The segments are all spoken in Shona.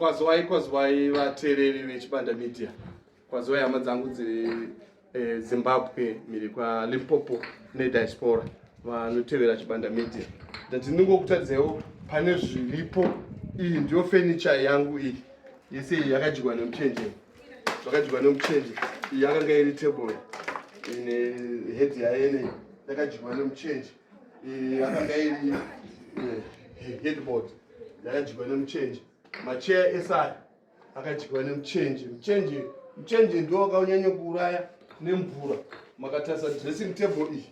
Kwazwai vateereri vechibanda media. Kwazwai hama dzangu dziri Zimbabwe mhiri kwaLimpopo nediaspora vanotevera chibanda media. Ndinongokutadzaiwo pane zviripo. Iyi ndiyo furniture yangu iyi. Yese iyi yakadyiwa nemuchenje. Zvakadyiwa nemuchenje. Iyi yakanga iri table ine head yayo yakadyiwa nemuchenje. Iyi yakanga iri headboard yakadyiwa nemuchenje. Macheya esaya akadyiwa nemuchenje. Muchenje ndiwo wakanyanya kuuraya nemvura. Makatasa dressing table iyi.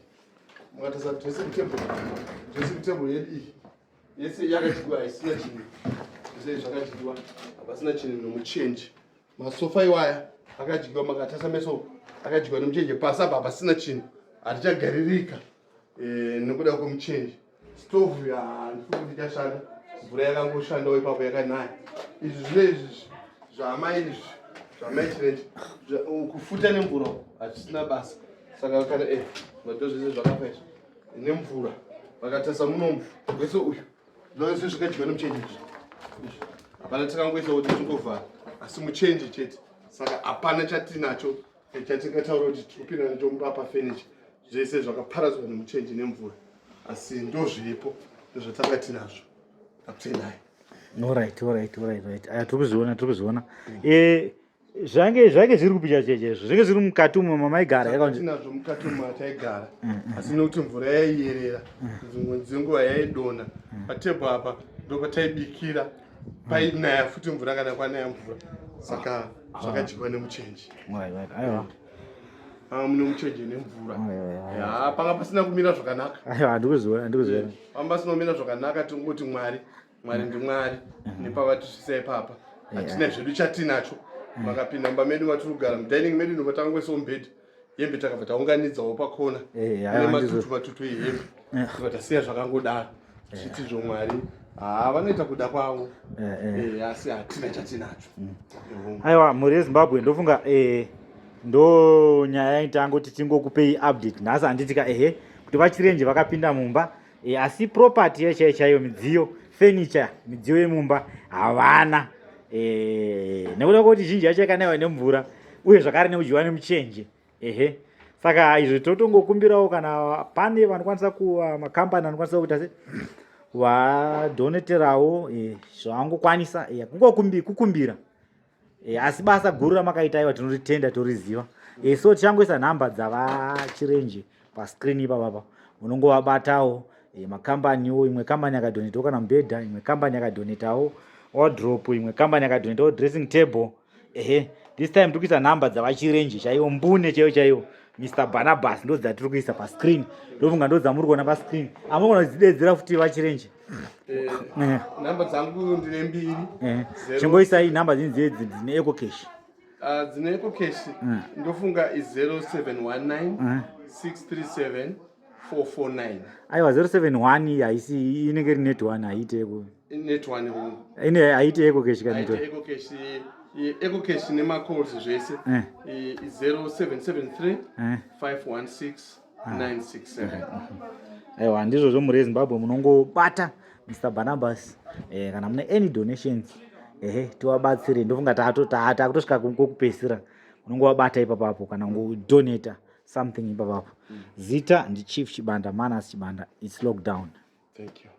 Dressing table yedu iyi. Yese yakadyiwa haisina chinhu. Zvese zvakadyiwa hapasina chinhu nomuchenje. Masofa iwaya akadyiwa makatasa meso akadyiwa nemuchenje. Pasi apa hapasina chinhu. Hatichagaririka nekuda kwemuchenje. Stove handifuni kuti ichashanda. Mvura yakangoshandawo ipapo yakanaya. Izvi zvinezvi zvamai chirende kufuta nemvura hachisina basa. Saka kana vato zvese zvakafa izvi nemvura vakatasa munomvu wese uyu zvose zvikadyiwa nemuchenje izvi. Hapana takangoisa kuti tingovhara asi muchenje chete. Saka hapana chatinacho chatingataura kuti tikupinda nacho mumba furniture. Zvese zvakaparadzwa nemuchenje nemvura. Asi ndozviripo ndozvatanga tinazvo. Akutenai. Alright. Aya turikuzviona. Zvange zviri kupicha cheche. Zvinge zviri mukati umo mamaigara yakanzi. Tinazvo mukati umo mataigara. Asi nokuti mvura yaiyerera. Dzimwe dzenguva yaidonha. Patebho apa ndopataibikira. Painaya futi mvura kana kwanaya mvura. Saka zvakadyiwa nemuchenje. Aiwa. Mune muchenje nemvura. Panga pasina kumira zvakanaka. Aiwa ndikuziona. Panga pasina kumira zvakanaka tingoti Mwari ndiMwari. Nepavatisvisa ipapa. Hatina zvedu chatinacho. Makapinda mumba medu matiri kugara mudining medu ndomatangoisa mubhedhi. Hembe takabva taunganidzawo pakona. Ane matutu ehembe. Tikatasiya zvakangodaro. Tichitizvo Mwari vanoita kuda kwavo. Asi hatina chatinacho. Aiwa mhuri yeZimbabwe ndofunga ndo nyaya itangoti tingokupei update. Nhasi handitika kuti vachirenje vakapinda mumba. Asi property yechaiyo midziyo furniture midziyo yemumba havana. Nekuda kuti zhinji yacho yakanaiwa nemvura uye zvakare nekudyiwa nemuchenje. Saka izvi totongokumbirawo kana pane vanokwanisa makambani anokwanisa kuita vadoneterawo zvavangokwanisa kukumbira. Asi basa guru ramakaita iwa tinoritenda toriziva. So tichangoisa nhamba dzavachirenje pascreen ipapa. Unongovabatawo makambaniwo. Imwe kambani yakadonetawo kana mubhedha, imwe kambani yakadonetawo wardrobe, imwe kambani yakadonetawo dressing table. This time tikuisa nhamba dzavachirenje chaiwo mbune chaiwo Mr. Barnabas ndo dzatiri kuisa pascreen. Ndofunga ndo dzamuri kuona pascreen. Amogona kudzidedzera futi vachirenje. Nhamba dzangu ndine mbiri. Chingoisai nhamba dzine EcoCash. Dzine EcoCash ndofunga 0719 637 449. Aiwa 071 haisi inenge iri net 1 haite net 1 ine haite EcoCash kana to EcoCash nemacalls zvese 0773 516 967. Aiwa ndizvo zvomuri yeZimbabwe munongobata Mr. Barnabas kana mune any donations tiwabatsire. Ndofunga takutosvika kokupesira unongobata ipapapo kana ngodonata something ipapapo. Zita ndi Chief Chibanda, Manas Chibanda. It's lockdown. Thank you.